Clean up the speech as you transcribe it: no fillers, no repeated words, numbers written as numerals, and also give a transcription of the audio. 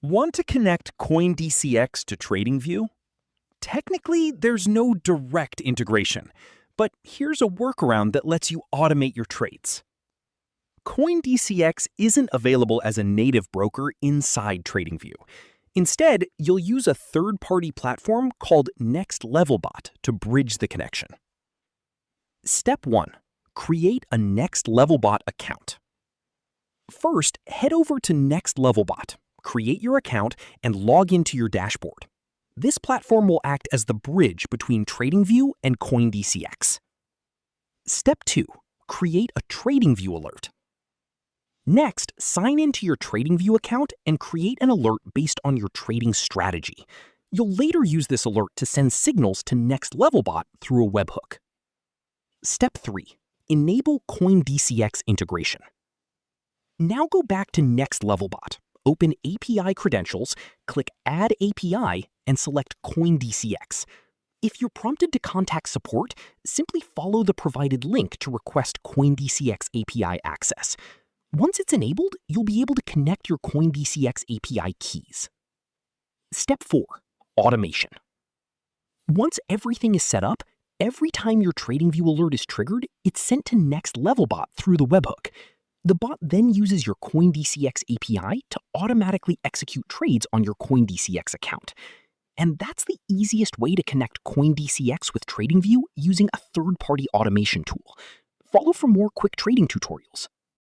Want to connect CoinDCX to TradingView? Technically, there's no direct integration, but here's a workaround that lets you automate your trades. CoinDCX isn't available as a native broker inside TradingView. Instead, you'll use a third-party platform called NextLevelBot to bridge the connection. Step 1. Create a NextLevelBot account. First, head over to NextLevelBot, create your account, and log into your dashboard. This platform will act as the bridge between TradingView and CoinDCX. Step 2. Create a TradingView alert. Next, sign into your TradingView account and create an alert based on your trading strategy. You'll later use this alert to send signals to NextLevelBot through a webhook. Step 3. Enable CoinDCX integration. Now go back to NextLevelBot, open API credentials, click Add API, and select CoinDCX. If you're prompted to contact support, simply follow the provided link to request CoinDCX API access. Once it's enabled, you'll be able to connect your CoinDCX API keys. Step 4. Automation. Once everything is set up, every time your TradingView alert is triggered, it's sent to NextLevelBot through the webhook. The bot then uses your CoinDCX API to automatically execute trades on your CoinDCX account. And that's the easiest way to connect CoinDCX with TradingView using a third-party automation tool. Follow for more quick trading tutorials.